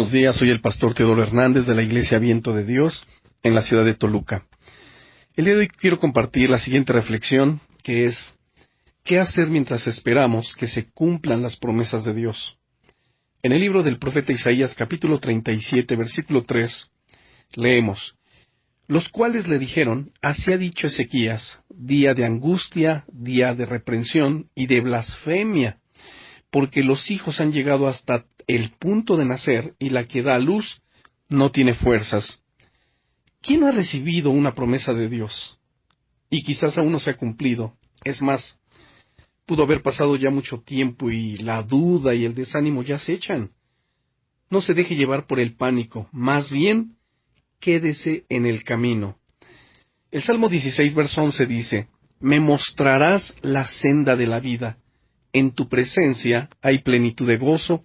buenos días, soy el pastor Teodoro Hernández de la Iglesia Viento de Dios en la ciudad de Toluca. El día de hoy quiero compartir la siguiente reflexión, que es: ¿qué hacer mientras esperamos que se cumplan las promesas de Dios? En el libro del profeta Isaías, capítulo 37, versículo 3, leemos: los cuales le dijeron, así ha dicho Ezequías, día de angustia, día de reprensión y de blasfemia, porque los hijos han llegado hasta el punto de nacer y la que da a luz no tiene fuerzas. ¿Quién no ha recibido una promesa de Dios? Y quizás aún no se ha cumplido. Es más, pudo haber pasado ya mucho tiempo y la duda y el desánimo ya se echan. No se deje llevar por el pánico, más bien quédese en el camino. El Salmo 16, verso 11 dice: me mostrarás la senda de la vida. En tu presencia hay plenitud de gozo,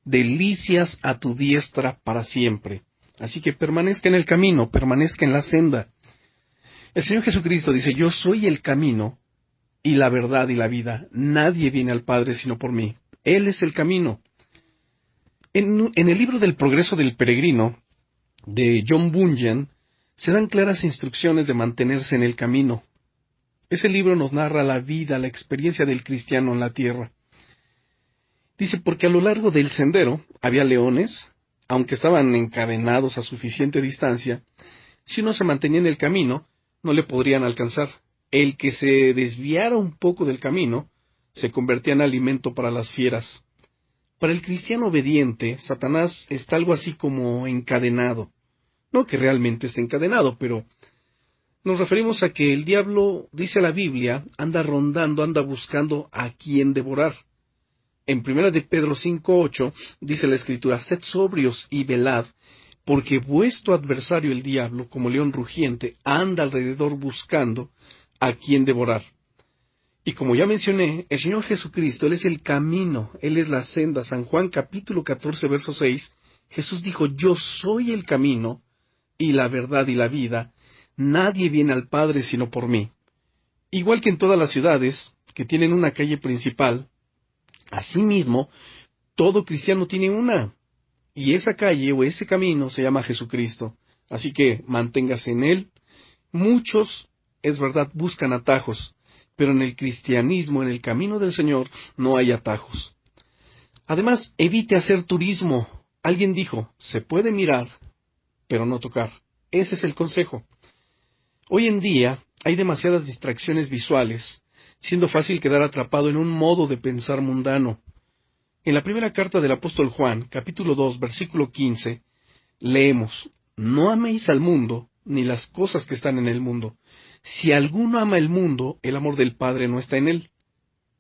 delicias a tu diestra para siempre. Así que permanezca en el camino, permanezca en la senda. El Señor Jesucristo dice: yo soy el camino y la verdad y la vida. Nadie viene al Padre sino por mí. Él es el camino. En el libro del Progreso del Peregrino, de John Bunyan, se dan claras instrucciones de mantenerse en el camino. Ese libro nos narra la vida, la experiencia del cristiano en la tierra. Dice: porque a lo largo del sendero había leones, aunque estaban encadenados a suficiente distancia, si uno se mantenía en el camino, no le podrían alcanzar. El que se desviara un poco del camino, se convertía en alimento para las fieras. Para el cristiano obediente, Satanás está algo así como encadenado. No que realmente esté encadenado, pero nos referimos a que el diablo, dice la Biblia, anda rondando, anda buscando a quien devorar. En 1 de Pedro 5:8 dice la Escritura: sed sobrios y velad, porque vuestro adversario el diablo, como león rugiente, anda alrededor buscando a quien devorar. Y como ya mencioné, el Señor Jesucristo, Él es el camino, Él es la senda. San Juan capítulo 14, verso 6, Jesús dijo: yo soy el camino y la verdad y la vida. Nadie viene al Padre sino por mí. Igual que en todas las ciudades que tienen una calle principal, asimismo, todo cristiano tiene una, y esa calle o ese camino se llama Jesucristo. Así que manténgase en él. Muchos, es verdad, buscan atajos, pero en el cristianismo, en el camino del Señor, no hay atajos. Además, evite hacer turismo. Alguien dijo: se puede mirar, pero no tocar. Ese es el consejo. Hoy en día hay demasiadas distracciones visuales, siendo fácil quedar atrapado en un modo de pensar mundano. En la primera carta del apóstol Juan, capítulo 2, versículo 15, leemos: no améis al mundo, ni las cosas que están en el mundo. Si alguno ama el mundo, el amor del Padre no está en él.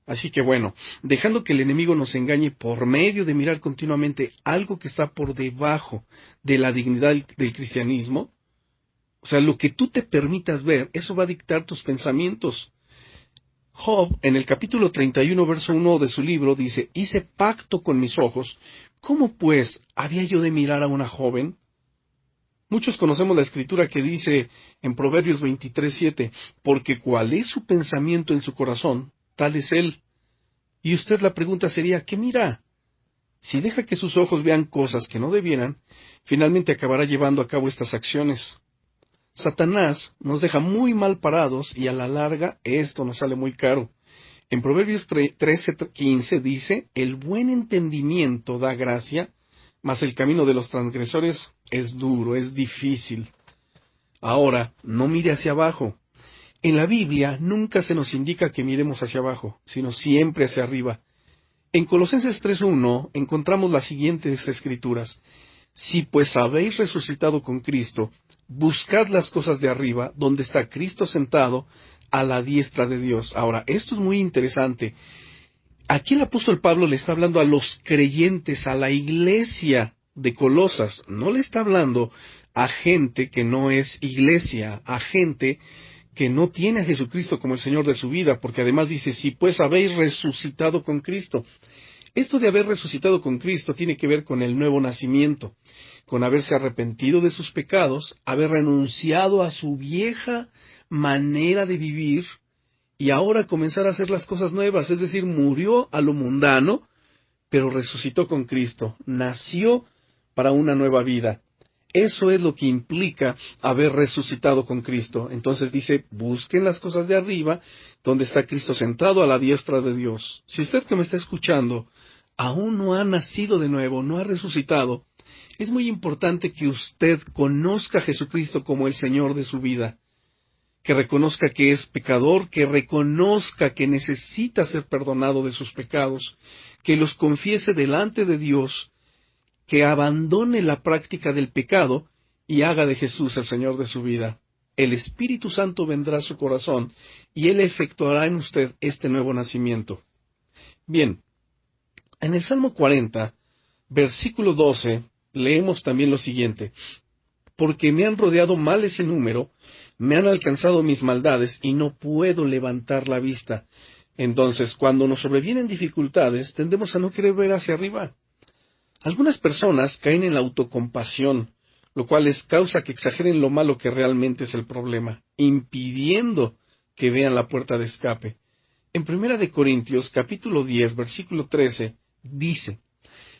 Así que bueno, dejando que el enemigo nos engañe por medio de mirar continuamente algo que está por debajo de la dignidad del cristianismo, o sea, lo que tú te permitas ver, eso va a dictar tus pensamientos. Job, en el capítulo 31, verso 1 de su libro, dice: hice pacto con mis ojos, ¿cómo pues había yo de mirar a una joven? Muchos conocemos la escritura que dice en Proverbios 23:7, porque cuál es su pensamiento en su corazón, tal es él. Y usted, la pregunta sería: ¿qué mira? Si deja que sus ojos vean cosas que no debieran, finalmente acabará llevando a cabo estas acciones. Satanás nos deja muy mal parados y a la larga esto nos sale muy caro. En Proverbios 13:15 dice: el buen entendimiento da gracia, mas el camino de los transgresores es duro, es difícil. Ahora, no mire hacia abajo. En la Biblia nunca se nos indica que miremos hacia abajo, sino siempre hacia arriba. En Colosenses 3:1 encontramos las siguientes escrituras: si pues habéis resucitado con Cristo, buscad las cosas de arriba, donde está Cristo sentado a la diestra de Dios. Ahora, esto es muy interesante. Aquí el apóstol Pablo le está hablando a los creyentes, a la iglesia de Colosas. No le está hablando a gente que no es iglesia, a gente que no tiene a Jesucristo como el Señor de su vida, porque además dice: si pues habéis resucitado con Cristo. Esto de haber resucitado con Cristo tiene que ver con el nuevo nacimiento, con haberse arrepentido de sus pecados, haber renunciado a su vieja manera de vivir y ahora comenzar a hacer las cosas nuevas, es decir, murió a lo mundano, pero resucitó con Cristo, nació para una nueva vida. Eso es lo que implica haber resucitado con Cristo. Entonces dice, busquen las cosas de arriba, donde está Cristo sentado a la diestra de Dios. Si usted que me está escuchando aún no ha nacido de nuevo, no ha resucitado, es muy importante que usted conozca a Jesucristo como el Señor de su vida, que reconozca que es pecador, que reconozca que necesita ser perdonado de sus pecados, que los confiese delante de Dios, que abandone la práctica del pecado y haga de Jesús el Señor de su vida. El Espíritu Santo vendrá a su corazón y Él efectuará en usted este nuevo nacimiento. Bien, en el Salmo 40, versículo 12, leemos también lo siguiente: porque me han rodeado males en número, me han alcanzado mis maldades y no puedo levantar la vista. Entonces, cuando nos sobrevienen dificultades, tendemos a no querer ver hacia arriba. Algunas personas caen en la autocompasión, lo cual les causa que exageren lo malo que realmente es el problema, impidiendo que vean la puerta de escape. En 1 de Corintios, capítulo 10, versículo 13, dice: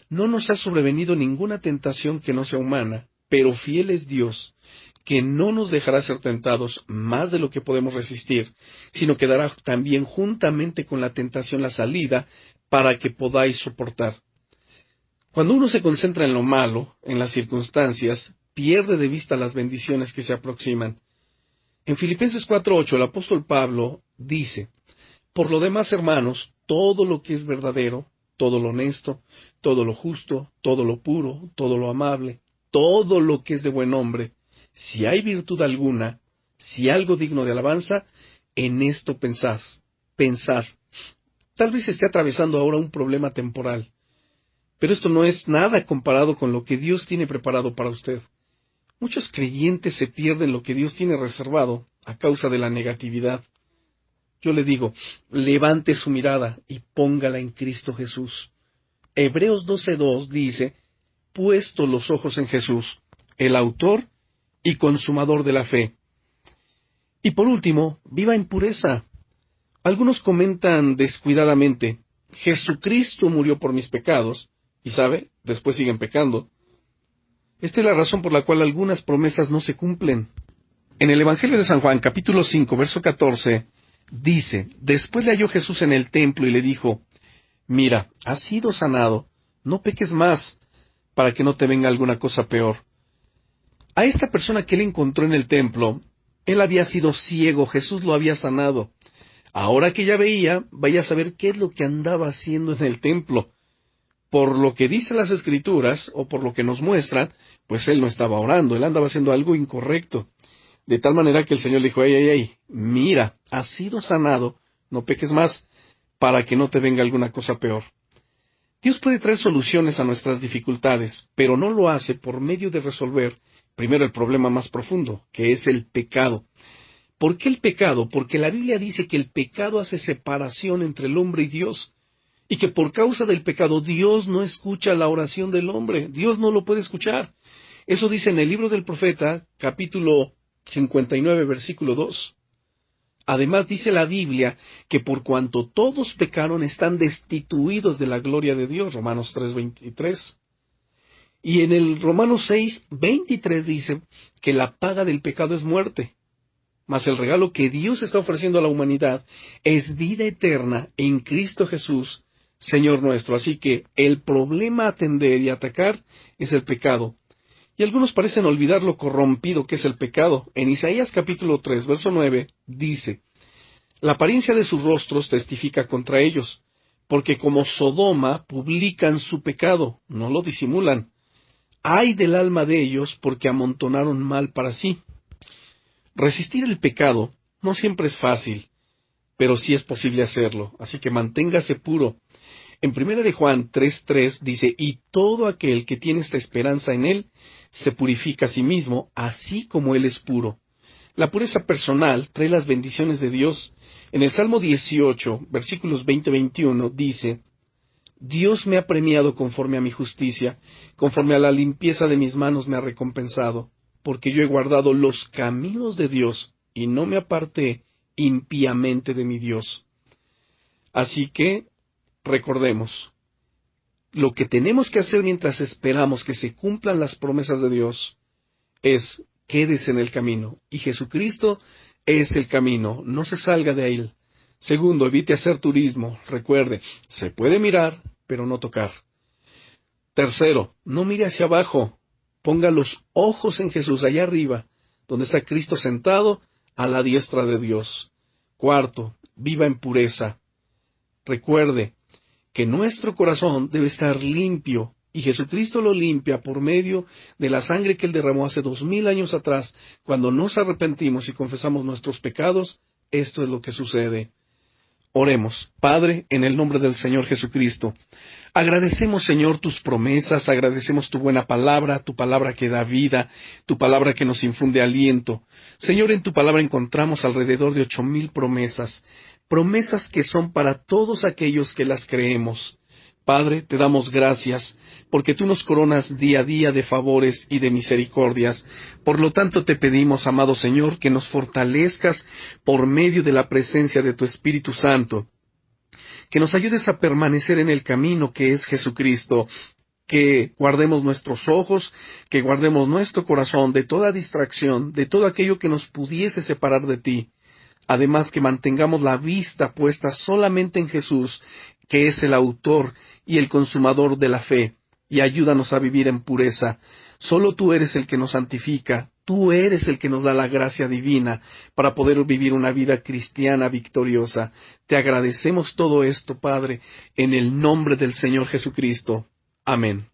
no nos ha sobrevenido ninguna tentación que no sea humana, pero fiel es Dios, que no nos dejará ser tentados más de lo que podemos resistir, sino que dará también juntamente con la tentación la salida para que podáis soportar. Cuando uno se concentra en lo malo, en las circunstancias, pierde de vista las bendiciones que se aproximan. En Filipenses 4:8 el apóstol Pablo dice: por lo demás, hermanos, todo lo que es verdadero, todo lo honesto, todo lo justo, todo lo puro, todo lo amable, todo lo que es de buen nombre, si hay virtud alguna, si algo digno de alabanza, en esto pensad. Tal vez esté atravesando ahora un problema temporal, pero esto no es nada comparado con lo que Dios tiene preparado para usted. Muchos creyentes se pierden lo que Dios tiene reservado a causa de la negatividad. Yo le digo, levante su mirada y póngala en Cristo Jesús. Hebreos 12:2 dice: puesto los ojos en Jesús, el autor y consumador de la fe. Y por último, viva en pureza. Algunos comentan descuidadamente: Jesucristo murió por mis pecados, y sabe, después siguen pecando. Esta es la razón por la cual algunas promesas no se cumplen. En el Evangelio de San Juan, capítulo 5, verso 14, dice: después le halló Jesús en el templo y le dijo: mira, has sido sanado, no peques más, para que no te venga alguna cosa peor. A esta persona que él encontró en el templo, él había sido ciego, Jesús lo había sanado. Ahora que ya veía, vaya a saber qué es lo que andaba haciendo en el templo. Por lo que dicen las Escrituras, o por lo que nos muestran, pues él no estaba orando, él andaba haciendo algo incorrecto. De tal manera que el Señor le dijo: ey, mira, has sido sanado, no peques más, para que no te venga alguna cosa peor. Dios puede traer soluciones a nuestras dificultades, pero no lo hace por medio de resolver primero el problema más profundo, que es el pecado. ¿Por qué el pecado? Porque la Biblia dice que el pecado hace separación entre el hombre y Dios, y que por causa del pecado Dios no escucha la oración del hombre, Dios no lo puede escuchar. Eso dice en el libro del profeta, capítulo 59, versículo 2. Además dice la Biblia que por cuanto todos pecaron están destituidos de la gloria de Dios, Romanos 3:23. Y en el Romanos 6:23 dice que la paga del pecado es muerte, mas el regalo que Dios está ofreciendo a la humanidad es vida eterna en Cristo Jesús, Señor nuestro. Así que el problema a atender y atacar es el pecado. Y algunos parecen olvidar lo corrompido que es el pecado. En Isaías capítulo 3, verso 9, dice: la apariencia de sus rostros testifica contra ellos, porque como Sodoma publican su pecado, no lo disimulan. Ay del alma de ellos, porque amontonaron mal para sí. Resistir el pecado no siempre es fácil, pero sí es posible hacerlo, así que manténgase puro. En 1 de Juan 3:3 dice: y todo aquel que tiene esta esperanza en Él, se purifica a sí mismo, así como Él es puro. La pureza personal trae las bendiciones de Dios. En el Salmo 18, versículos 20-21, dice: Dios me ha premiado conforme a mi justicia, conforme a la limpieza de mis manos me ha recompensado, porque yo he guardado los caminos de Dios, y no me aparté impíamente de mi Dios. Así que, recordemos, lo que tenemos que hacer mientras esperamos que se cumplan las promesas de Dios es quédese en el camino. Y Jesucristo es el camino, no se salga de él. Segundo, evite hacer turismo. Recuerde, se puede mirar, pero no tocar. Tercero, no mire hacia abajo. Ponga los ojos en Jesús, allá arriba, donde está Cristo sentado a la diestra de Dios. Cuarto, viva en pureza. Recuerde que nuestro corazón debe estar limpio, y Jesucristo lo limpia por medio de la sangre que Él derramó hace 2000 años atrás. Cuando nos arrepentimos y confesamos nuestros pecados, esto es lo que sucede. Oremos. Padre, en el nombre del Señor Jesucristo, agradecemos, Señor, tus promesas, agradecemos tu buena palabra, tu palabra que da vida, tu palabra que nos infunde aliento. Señor, en tu palabra encontramos alrededor de 8000 promesas, promesas que son para todos aquellos que las creemos. Padre, te damos gracias, porque tú nos coronas día a día de favores y de misericordias. Por lo tanto, te pedimos, amado Señor, que nos fortalezcas por medio de la presencia de tu Espíritu Santo, que nos ayudes a permanecer en el camino que es Jesucristo, que guardemos nuestros ojos, que guardemos nuestro corazón de toda distracción, de todo aquello que nos pudiese separar de ti. Además, que mantengamos la vista puesta solamente en Jesús, que es el autor y el consumador de la fe, y ayúdanos a vivir en pureza. Solo tú eres el que nos santifica, tú eres el que nos da la gracia divina para poder vivir una vida cristiana victoriosa. Te agradecemos todo esto, Padre, en el nombre del Señor Jesucristo. Amén.